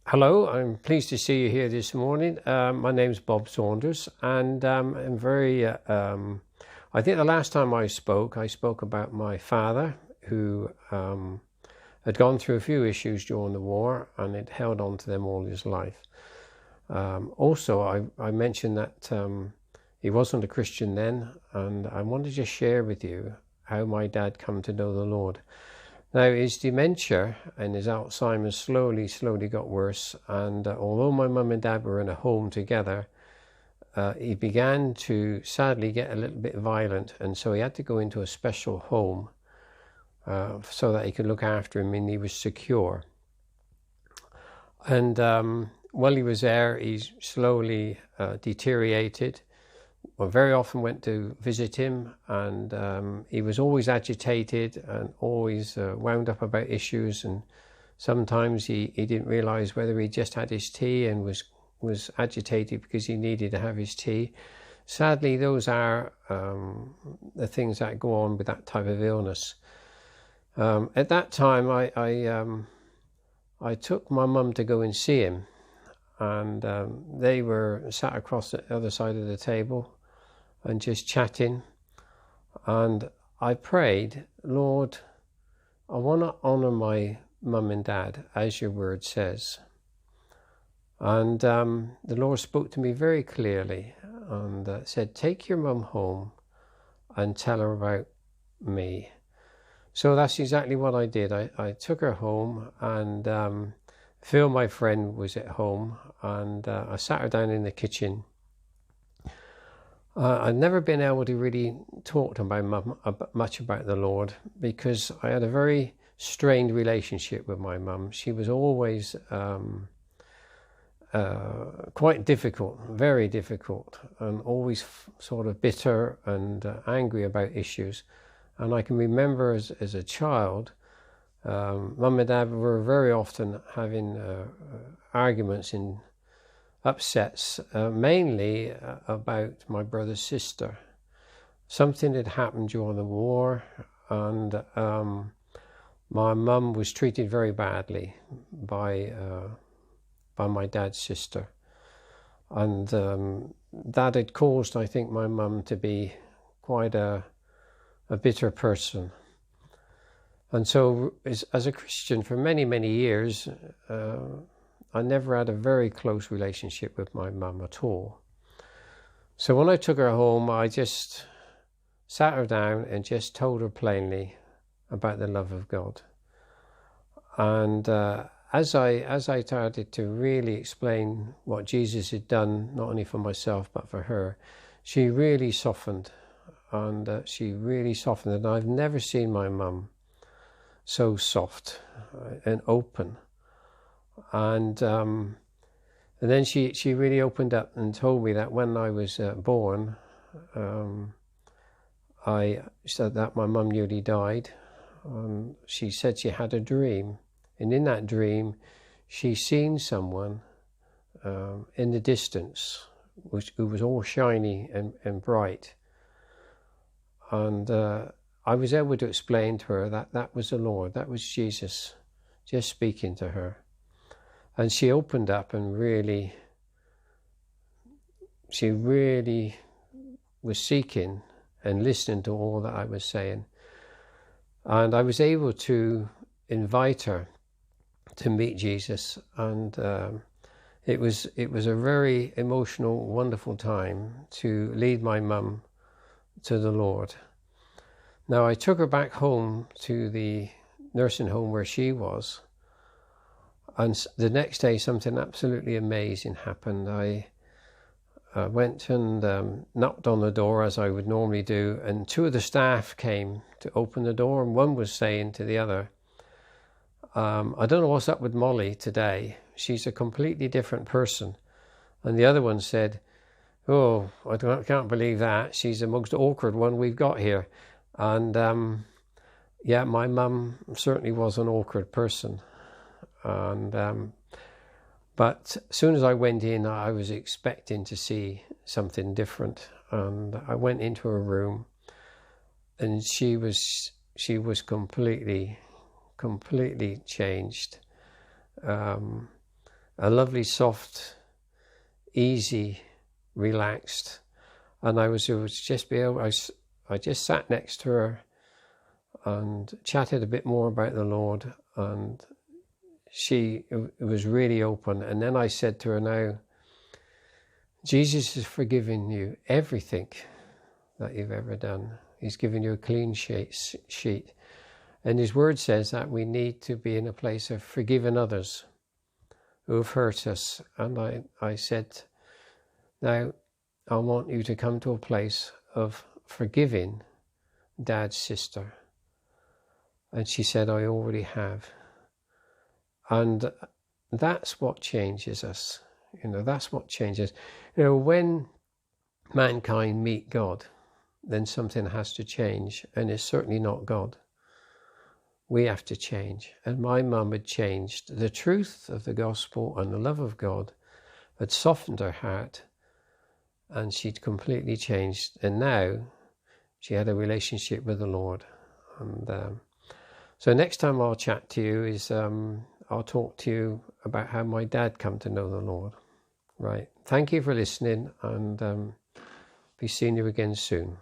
Hello, I'm pleased to see you here this morning. My name's Bob Saunders, and I'm very. I think the last time I spoke about my father, who had gone through a few issues during the war and had held on to them all his life. Also, I mentioned that he wasn't a Christian then, and I wanted to just share with you how my dad come to know the Lord. Now, his dementia and his Alzheimer's slowly got worse, and although my mum and dad were in a home together, he began to sadly get a little bit violent, and so he had to go into a special home so that he could look after him and he was secure. And while he was there, he slowly deteriorated. I very often went to visit him, and he was always agitated and always wound up about issues, and sometimes he didn't realise whether he just had his tea and was agitated because he needed to have his tea. Sadly, those are the things that go on with that type of illness. At that time, I took my mum to go and see him, and they were sat across the other side of the table and just chatting, and I prayed, Lord, I want to honour my mum and dad as your word says. And the Lord spoke to me very clearly and said, take your mum home and tell her about me. So that's exactly what I did. I took her home, and Phil, my friend, was at home, and I sat her down in the kitchen. I'd never been able to really talk to my mum much about the Lord because I had a very strained relationship with my mum. She was always quite difficult, very difficult, and always sort of bitter and angry about issues. And I can remember as a child, mum and dad were very often having arguments and upsets, mainly about my brother's sister. Something had happened during the war, and my mum was treated very badly by my dad's sister, and that had caused, I think, my mum to be quite a bitter person. And so as a Christian for many years, I never had a very close relationship with my mum at all. So when I took her home, I just sat her down and just told her plainly about the love of God. And as I started to really explain what Jesus had done, not only for myself but for her, she really softened. And and I've never seen my mum so soft and open. And then she really opened up and told me that when I was born, I said that my mum nearly died. She said she had a dream, and in that dream she seen someone in the distance who was all shiny and bright. And I was able to explain to her that that was the Lord, that was Jesus just speaking to her. And she opened up and she really was seeking and listening to all that I was saying. And I was able to invite her to meet Jesus. And it was a very emotional, wonderful time to lead my mum to the Lord. Now, I took her back home to the nursing home where she was. And the next day, something absolutely amazing happened. I went and knocked on the door, as I would normally do, and two of the staff came to open the door, and one was saying to the other, I don't know what's up with Molly today. She's a completely different person. And the other one said, oh, I can't believe that. She's the most awkward one we've got here. And yeah, my mum certainly was an awkward person. And but as soon as I went in, I was expecting to see something different. And I went into her room, and she was completely changed. a lovely, soft, easy, relaxed. And I just sat next to her and chatted a bit more about the Lord, and she was really open. And then I said to her, now, Jesus has forgiven you everything that you've ever done. He's given you a clean sheet. And his word says that we need to be in a place of forgiving others who have hurt us. And I said, now, I want you to come to a place of forgiving Dad's sister. And she said, I already have. And that's what changes us. That's what changes. When mankind meet God, then something has to change, and it's certainly not God. We have to change. And my mum had changed. The truth of the gospel and the love of God had softened her heart, and she'd completely changed. And now she had a relationship with the Lord. And so next time I'll chat to you is I'll talk to you about how my dad come to know the Lord. Right. Thank you for listening, and be seeing you again soon.